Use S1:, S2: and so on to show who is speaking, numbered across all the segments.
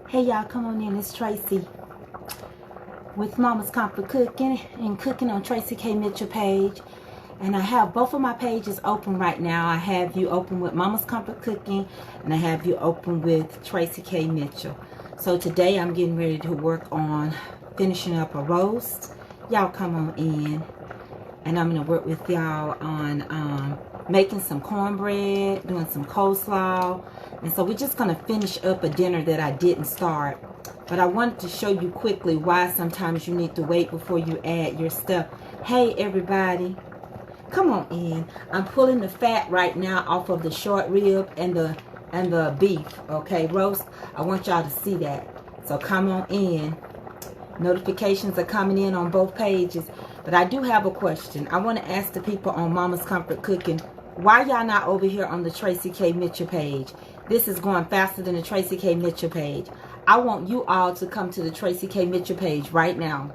S1: Hey y'all, come on in. It's Tracy with Mama's Comfort Cooking and Cooking on Tracy K. Mitchell page. And I have both of my pages open right now. I have you open with Mama's Comfort Cooking and I have you open with Tracy K. Mitchell. So today I'm getting ready to work on finishing up a roast. Y'all come on in. And I'm going to work with y'all on making some cornbread, doing some coleslaw. And so we're just going to finish up a dinner that I didn't start. But I wanted to show you quickly why sometimes you need to wait before you add your stuff. Hey everybody, come on in. I'm pulling the fat right now off of the short rib and the beef, okay, roast. I want y'all to see that. So come on in. Notifications are coming in on both pages. But I do have a question. I want to ask the people on Mama's Comfort Cooking, why y'all not over here on the Tracy K. Mitchell page? This is going faster than the Tracy K. Mitchell page. I want you all to come to the Tracy K. Mitchell page right now.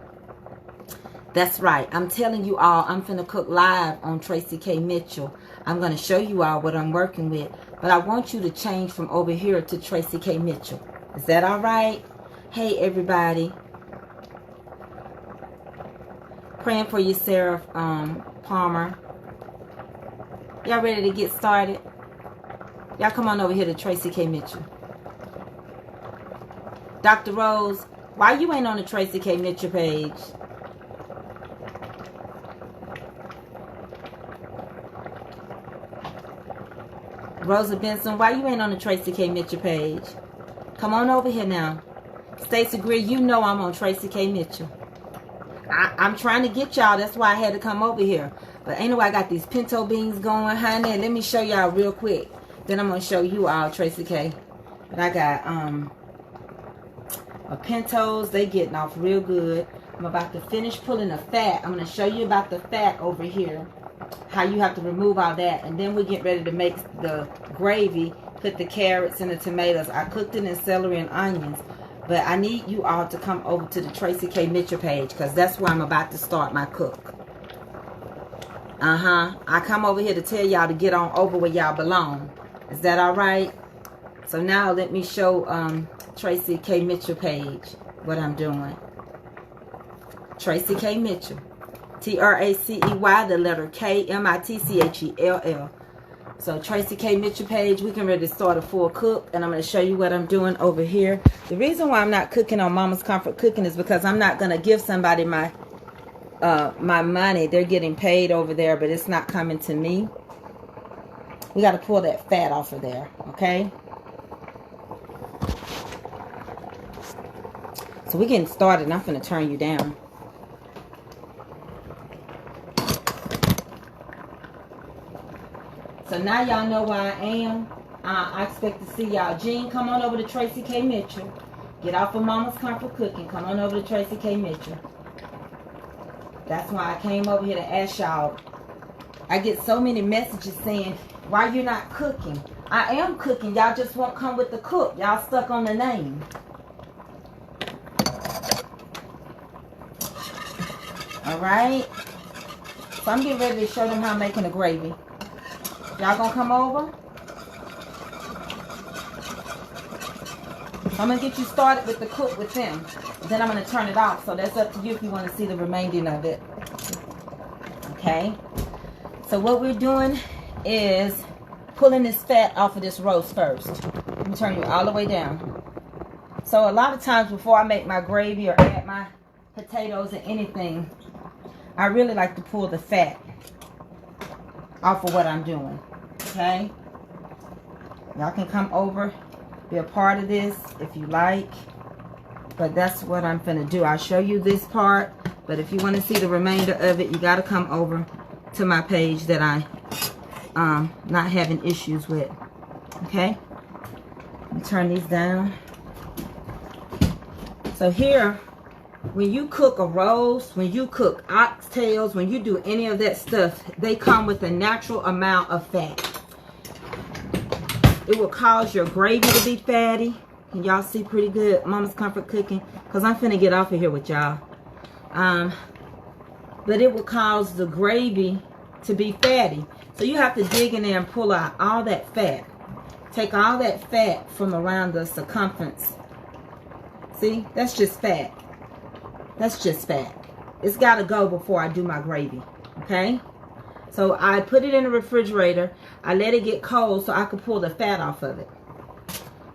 S1: That's right. I'm telling you all, I'm finna cook live on Tracy K. Mitchell. I'm going to show you all what I'm working with. But I want you to change from over here to Tracy K. Mitchell. Is that all right? Hey, everybody. Praying for you, Sarah Palmer. Y'all ready to get started? Y'all come on over here to Tracy K. Mitchell. Dr. Rose, why you ain't on the Tracy K. Mitchell page? Rosa Benson, why you ain't on the Tracy K. Mitchell page? Come on over here now. Stacey Greer, you know I'm on Tracy K. Mitchell. I'm trying to get y'all. That's why I had to come over here. But anyway, I got these pinto beans going, honey. Let me show y'all real quick. Then I'm going to show you all Tracy K. But I got pintos. They getting off real good. I'm about to finish pulling the fat. I'm going to show you about the fat over here. How you have to remove all that. And then we get ready to make the gravy. Put the carrots and the tomatoes. I cooked it in celery and onions. But I need you all to come over to the Tracy K. Mitchell page. Because that's where I'm about to start my cook. I come over here to tell y'all to get on over where y'all belong. Is that all right? So now let me show Tracy K. Mitchell page what I'm doing. Tracy K. Mitchell. T-R-A-C-E-Y, the letter K, M-I-T-C-H-E-L-L. So Tracy K. Mitchell page, we can ready to start a full cook. And I'm going to show you what I'm doing over here. The reason why I'm not cooking on Mama's Comfort Cooking is because I'm not going to give somebody my money. They're getting paid over there, but it's not coming to me. We got to pull that fat off of there, okay? So we're getting started. I'm going to turn you down. So now y'all know where I am. I expect to see y'all. Jean, come on over to Tracy K. Mitchell. Get off of Mama's Comfort Cooking. Come on over to Tracy K. Mitchell. That's why I came over here to ask y'all. I get so many messages saying, why you're not cooking? I am cooking. Y'all just won't come with the cook. Y'all stuck on the name. Alright? So I'm getting ready to show them how I'm making the gravy. Y'all gonna come over? So I'm gonna get you started with the cook with them. Then I'm gonna turn it off. So that's up to you if you want to see the remaining of it. Okay? So what we're doing is pulling this fat off of this roast first. Let me turn you all the way down. So a lot of times before I make my gravy or add my potatoes or anything, I really like to pull the fat off of what I'm doing. Okay? Y'all can come over, be a part of this if you like. But that's what I'm gonna do. I'll show you this part. But if you want to see the remainder of it, you got to come over to my page that I not having issues with. Okay? Let me turn these down. So here, when you cook a roast, when you cook oxtails, when you do any of that stuff, they come with a natural amount of fat. It will cause your gravy to be fatty. Can y'all see pretty good? Mama's Comfort Cooking. Because I'm finna get off of here with y'all. But it will cause the gravy to be fatty. So you have to dig in there and pull out all that fat. Take all that fat from around the circumference See, that's just fat. That's just fat. It's got to go before I do my gravy. Okay? So I put it in the refrigerator. I let it get cold so I could pull the fat off of it.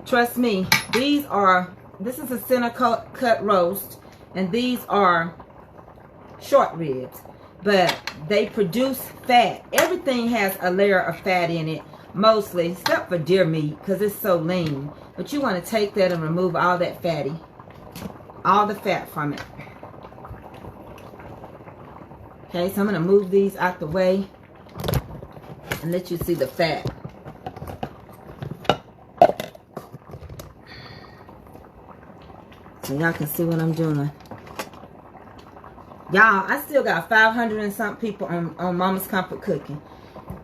S1: Trust me, this is a center cut roast, and these are short ribs. But they produce fat. Everything has a layer of fat in it, mostly, except for deer meat, because it's so lean. But you want to take that and remove all that all the fat from it. Okay, so I'm going to move these out the way and let you see the fat. So y'all can see what I'm doing. Y'all, I still got 500 and something people on Mama's Comfort Cooking.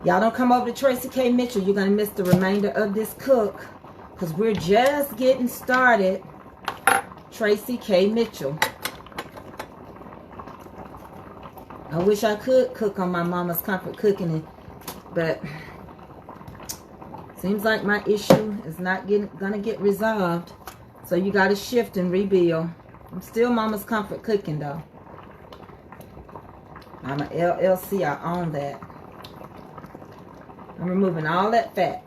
S1: Y'all don't come over to Tracy K. Mitchell. You're going to miss the remainder of this cook, because we're just getting started. Tracy K. Mitchell. I wish I could cook on my Mama's Comfort Cooking, but seems like my issue is not gonna get resolved. So you got to shift and rebuild. I'm still Mama's Comfort Cooking though. I'm an LLC. I own that. I'm removing all that fat.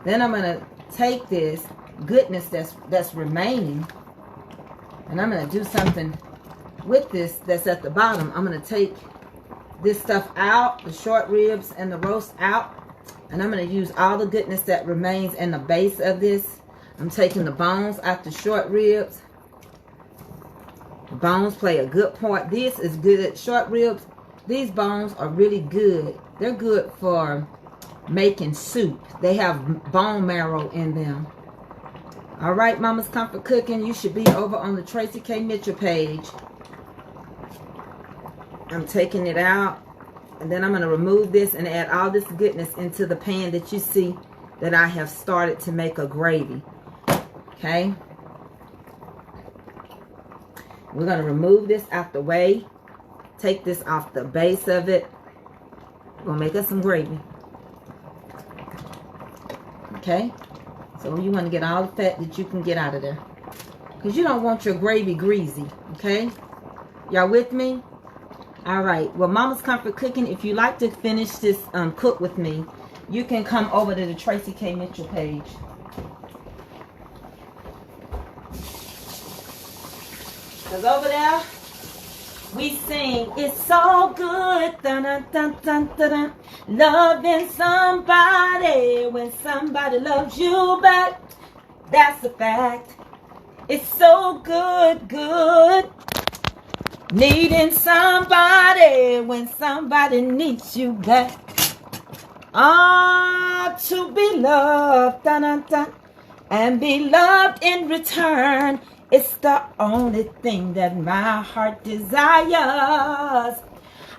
S1: Then I'm gonna take this goodness that's remaining, and I'm gonna do something with this that's at the bottom. I'm going to take this stuff out, the short ribs and the roast out, and I'm going to use all the goodness that remains in the base of this. I'm taking the bones out the short ribs. The bones play a good part. This is good. Short ribs, these bones are really good. They're good for making soup. They have bone marrow in them. All right, Mama's Comfort Cooking, you should be over on the Tracy K. Mitchell page. I'm taking it out, and then I'm going to remove this and add all this goodness into the pan that you see that I have started to make a gravy. Okay? We're going to remove this out the way. Take this off the base of it. We're going to make us some gravy. Okay? So you want to get all the fat that you can get out of there, because you don't want your gravy greasy. Okay? Y'all with me? All right. Well, Mama's Comfort Cooking, if you like to finish this cook with me, you can come over to the Tracy K. Mitchell page. Because over there, we sing, it's so good, dun, dun, dun, dun, dun, dun. Loving somebody when somebody loves you back. That's a fact. It's so good, good. Needing somebody when somebody needs you back. Ah, to be loved, dun, dun, dun, and be loved in return. It's the only thing that my heart desires.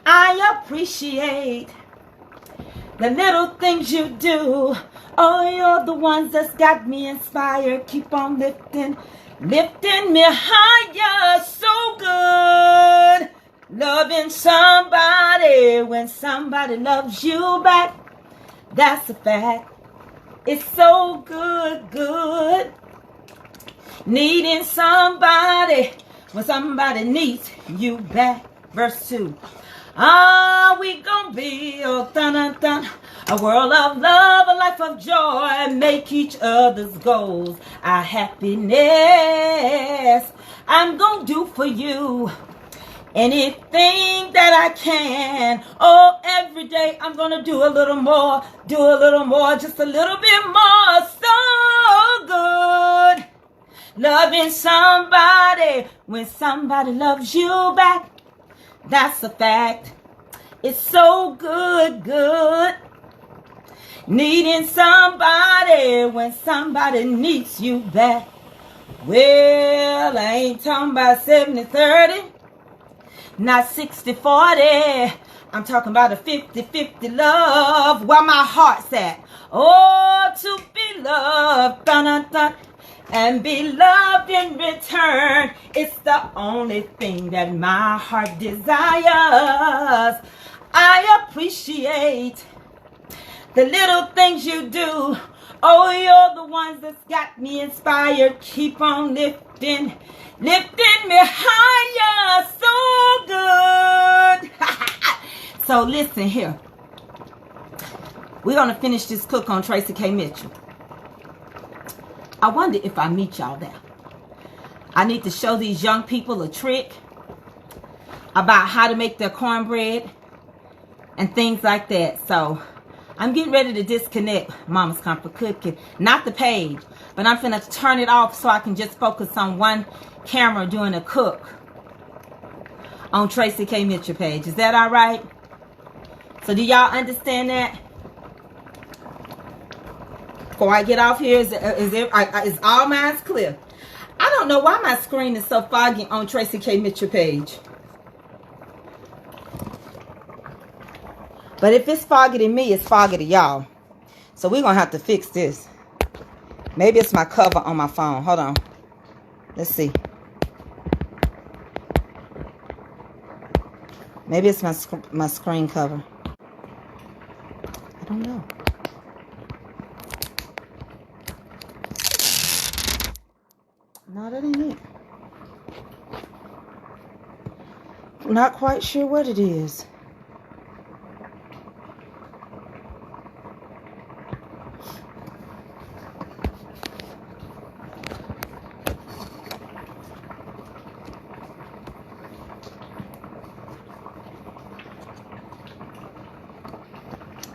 S1: I appreciate the little things you do. Oh, you're the ones that's got me inspired. Keep on lifting me higher. So good. Loving somebody when somebody loves you back. That's a fact. It's so good, good. Needing somebody when somebody needs you back. Verse 2. Ah, we gonna build a world of love, a life of joy, and make each other's goals our happiness. I'm gonna do for you anything that I can. Oh, every day I'm gonna do a little more, just a little bit more. So good. Loving somebody when somebody loves you back. That's a fact. It's so good, good. Needing somebody when somebody needs you back. Well, I ain't talking about 70-30, not 60-40. I'm talking about a 50-50 love, where my heart's at. Oh, to be loved, dun, dun, dun, and be loved in return. It's the only thing that my heart desires. I appreciate the little things you do. Oh, you're the ones that's got me inspired. Keep on lifting me higher. So good. So listen here. We're going to finish this cook on Tracy K. Mitchell. I wonder if I meet y'all there. I need to show these young people a trick about how to make their cornbread and things like that. So I'm getting ready to disconnect Mama's Comfort Cooking. Not the page, but I'm finna turn it off so I can just focus on one camera doing a cook on Tracy K. Mitchell page. Is that all right? So do y'all understand that? Before I get off here, is all mine clear? I don't know why my screen is so foggy on Tracy K. Mitchell page. But if it's foggy to me, it's foggy to y'all. So we're going to have to fix this. Maybe it's my cover on my phone. Hold on. Let's see. Maybe it's my screen cover. I don't know. No, that ain't it. I'm not quite sure what it is.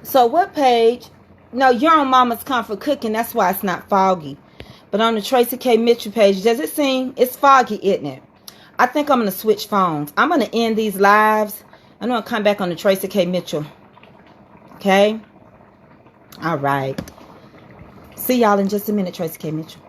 S1: So what page? No, you're on Mama's Comfort Cooking. That's why it's not foggy. But on the Tracy K. Mitchell page, does it seem? It's foggy, isn't it? I think I'm going to switch phones. I'm going to end these lives. I'm going to come back on the Tracy K. Mitchell. Okay? All right. See y'all in just a minute, Tracy K. Mitchell.